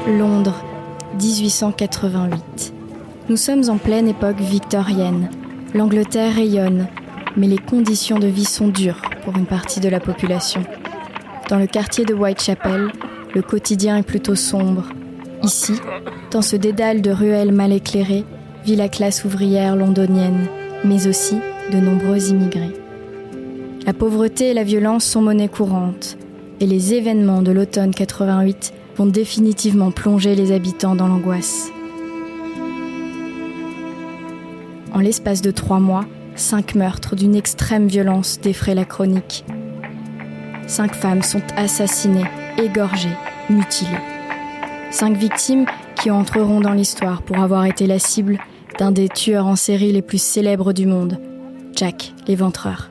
Londres, 1888. Nous sommes en pleine époque victorienne. L'Angleterre rayonne, mais les conditions de vie sont dures pour une partie de la population. Dans le quartier de Whitechapel, le quotidien est plutôt sombre. Ici, dans ce dédale de ruelles mal éclairées, vit la classe ouvrière londonienne, mais aussi de nombreux immigrés. La pauvreté et la violence sont monnaie courante, et les événements de l'automne 88 vont définitivement plonger les habitants dans l'angoisse. En l'espace de 3 mois, 5 meurtres d'une extrême violence défraient la chronique. 5 femmes sont assassinées, égorgées, mutilées. 5 victimes qui entreront dans l'histoire pour avoir été la cible d'un des tueurs en série les plus célèbres du monde, Jack l'Éventreur.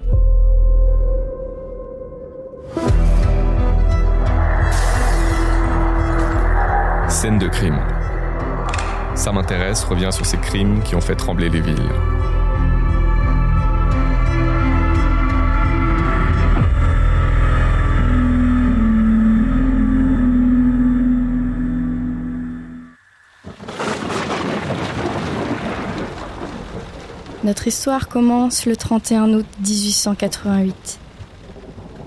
Scène de crime. Ça m'intéresse revient sur ces crimes qui ont fait trembler les villes. Notre histoire commence le 31 août 1888.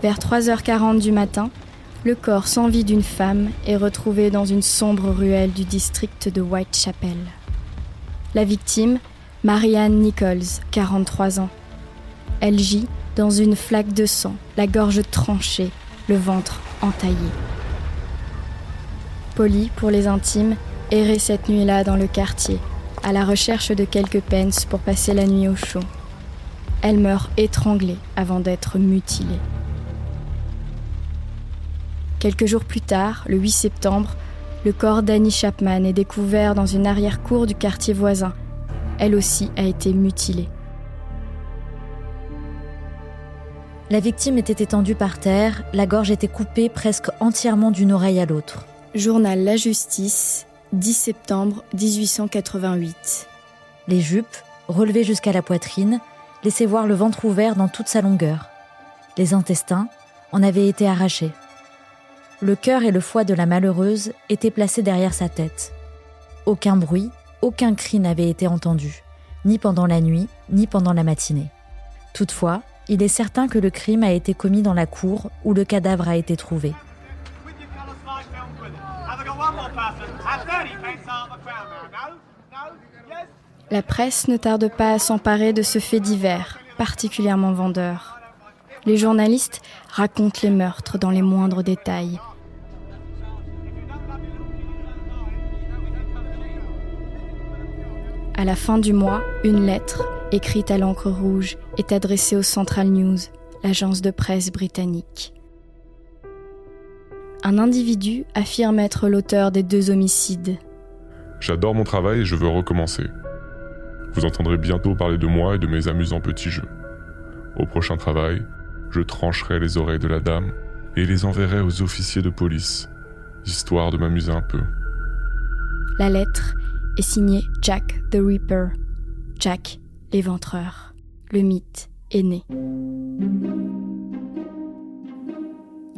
Vers 3h40 du matin, le corps sans vie d'une femme est retrouvé dans une sombre ruelle du district de Whitechapel. La victime, Marianne Nichols, 43 ans. Elle gît dans une flaque de sang, la gorge tranchée, le ventre entaillé. Polly, pour les intimes, errait cette nuit-là dans le quartier, à la recherche de quelques pence pour passer la nuit au chaud. Elle meurt étranglée avant d'être mutilée. Quelques jours plus tard, le 8 septembre, le corps d'Annie Chapman est découvert dans une arrière-cour du quartier voisin. Elle aussi a été mutilée. La victime était étendue par terre, la gorge était coupée presque entièrement d'une oreille à l'autre. Journal La Justice, 10 septembre 1888. Les jupes, relevées jusqu'à la poitrine, laissaient voir le ventre ouvert dans toute sa longueur. Les intestins en avaient été arrachés. Le cœur et le foie de la malheureuse étaient placés derrière sa tête. Aucun bruit, aucun cri n'avait été entendu, ni pendant la nuit, ni pendant la matinée. Toutefois, il est certain que le crime a été commis dans la cour où le cadavre a été trouvé. La presse ne tarde pas à s'emparer de ce fait divers, particulièrement vendeur. Les journalistes racontent les meurtres dans les moindres détails. À la fin du mois, une lettre, écrite à l'encre rouge, est adressée au Central News, l'agence de presse britannique. Un individu affirme être l'auteur des 2 homicides. J'adore mon travail et je veux recommencer. Vous entendrez bientôt parler de moi et de mes amusants petits jeux. Au prochain travail, je trancherai les oreilles de la dame et les enverrai aux officiers de police, histoire de m'amuser un peu. La lettre est signée Jack the Ripper, Jack l'Éventreur. Le mythe est né.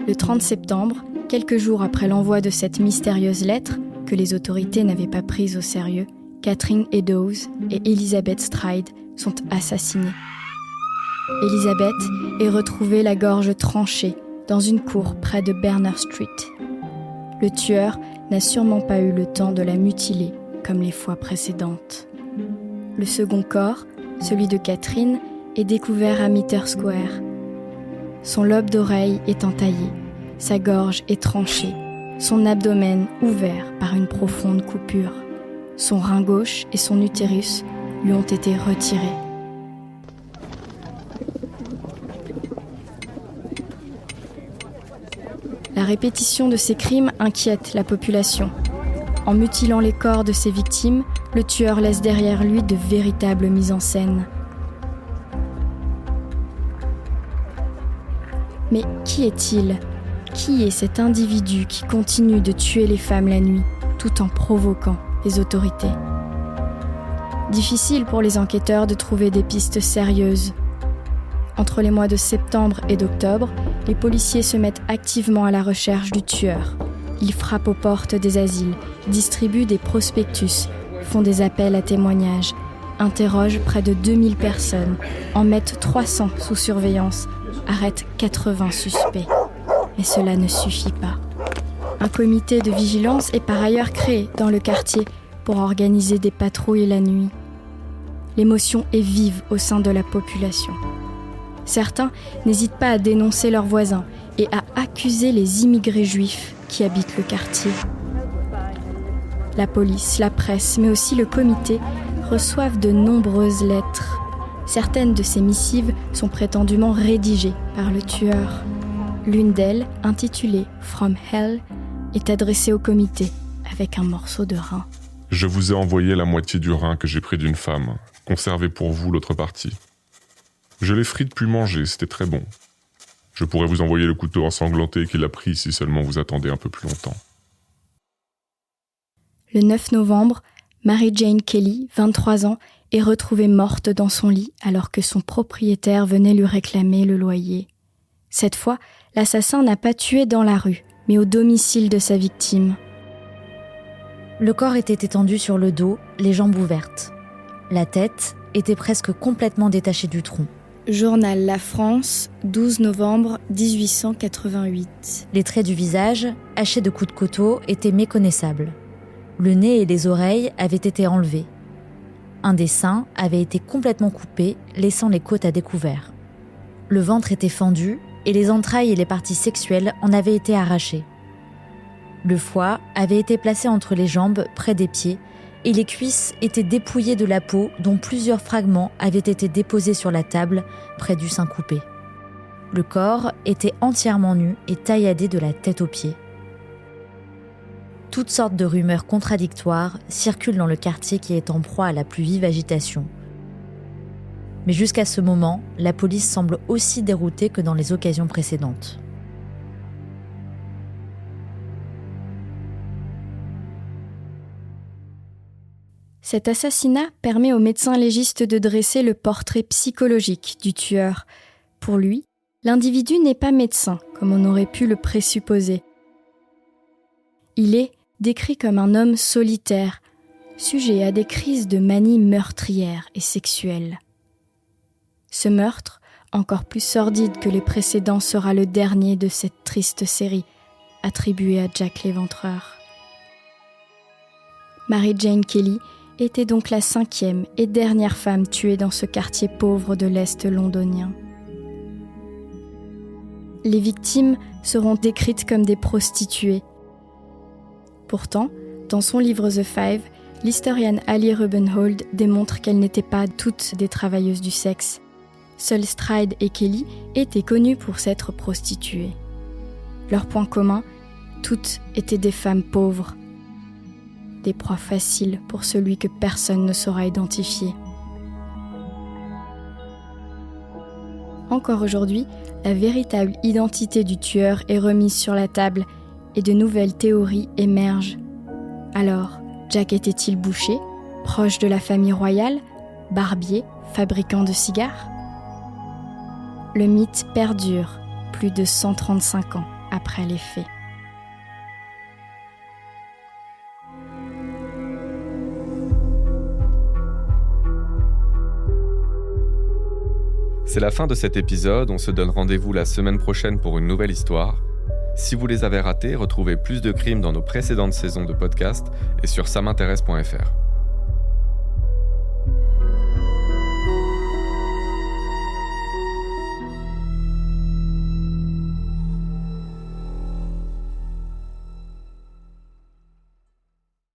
Le 30 septembre, quelques jours après l'envoi de cette mystérieuse lettre, que les autorités n'avaient pas prise au sérieux, Catherine Eddowes et Elizabeth Stride sont assassinées. Elizabeth est retrouvée la gorge tranchée dans une cour près de Berners Street. Le tueur n'a sûrement pas eu le temps de la mutiler comme les fois précédentes. Le second corps, celui de Catherine, est découvert à Mitre Square. Son lobe d'oreille est entaillé, sa gorge est tranchée, son abdomen ouvert par une profonde coupure. Son rein gauche et son utérus lui ont été retirés. La répétition de ces crimes inquiète la population. En mutilant les corps de ses victimes, le tueur laisse derrière lui de véritables mises en scène. Mais qui est-il ? Qui est cet individu qui continue de tuer les femmes la nuit, tout en provoquant les autorités ? Difficile pour les enquêteurs de trouver des pistes sérieuses. Entre les mois de septembre et d'octobre, les policiers se mettent activement à la recherche du tueur. Ils frappent aux portes des asiles, distribuent des prospectus, font des appels à témoignages, interrogent près de 2000 personnes, en mettent 300 sous surveillance, arrêtent 80 suspects. Mais cela ne suffit pas. Un comité de vigilance est par ailleurs créé dans le quartier pour organiser des patrouilles la nuit. L'émotion est vive au sein de la population. Certains n'hésitent pas à dénoncer leurs voisins et à accuser les immigrés juifs qui habitent le quartier. La police, la presse, mais aussi le comité reçoivent de nombreuses lettres. Certaines de ces missives sont prétendument rédigées par le tueur. L'une d'elles, intitulée « From Hell », est adressée au comité avec un morceau de rein. « Je vous ai envoyé la moitié du rein que j'ai pris d'une femme. Conservez pour vous l'autre partie. Je l'ai frite puis mangé, c'était très bon. Je pourrais vous envoyer le couteau ensanglanté qu'il a pris si seulement vous attendez un peu plus longtemps. » Le 9 novembre, Mary Jane Kelly, 23 ans, est retrouvée morte dans son lit alors que son propriétaire venait lui réclamer le loyer. Cette fois, l'assassin n'a pas tué dans la rue, mais au domicile de sa victime. Le corps était étendu sur le dos, les jambes ouvertes. La tête était presque complètement détachée du tronc. Journal La France, 12 novembre 1888. Les traits du visage, hachés de coups de couteau, étaient méconnaissables. Le nez et les oreilles avaient été enlevés. Un des seins avait été complètement coupé, laissant les côtes à découvert. Le ventre était fendu et les entrailles et les parties sexuelles en avaient été arrachées. Le foie avait été placé entre les jambes, près des pieds, et les cuisses étaient dépouillées de la peau dont plusieurs fragments avaient été déposés sur la table, près du sein coupé. Le corps était entièrement nu et tailladé de la tête aux pieds. Toutes sortes de rumeurs contradictoires circulent dans le quartier qui est en proie à la plus vive agitation. Mais jusqu'à ce moment, la police semble aussi déroutée que dans les occasions précédentes. Cet assassinat permet au médecin légiste de dresser le portrait psychologique du tueur. Pour lui, l'individu n'est pas médecin, comme on aurait pu le présupposer. Il est décrit comme un homme solitaire, sujet à des crises de manie meurtrière et sexuelle. Ce meurtre, encore plus sordide que les précédents, sera le dernier de cette triste série, attribuée à Jack l'Éventreur. Mary Jane Kelly était donc la 5e et dernière femme tuée dans ce quartier pauvre de l'Est londonien. Les victimes seront décrites comme des prostituées. Pourtant, dans son livre The Five, l'historienne Ali Rubenhold démontre qu'elles n'étaient pas toutes des travailleuses du sexe. Seuls Stride et Kelly étaient connues pour s'être prostituées. Leur point commun, toutes étaient des femmes pauvres, des proies faciles pour celui que personne ne saura identifier. Encore aujourd'hui, la véritable identité du tueur est remise sur la table et de nouvelles théories émergent. Alors, Jack était-il boucher, proche de la famille royale, barbier, fabricant de cigares ? Le mythe perdure plus de 135 ans après les faits. C'est la fin de cet épisode, on se donne rendez-vous la semaine prochaine pour une nouvelle histoire. Si vous les avez ratés, retrouvez plus de crimes dans nos précédentes saisons de podcast et sur samintéresse.fr.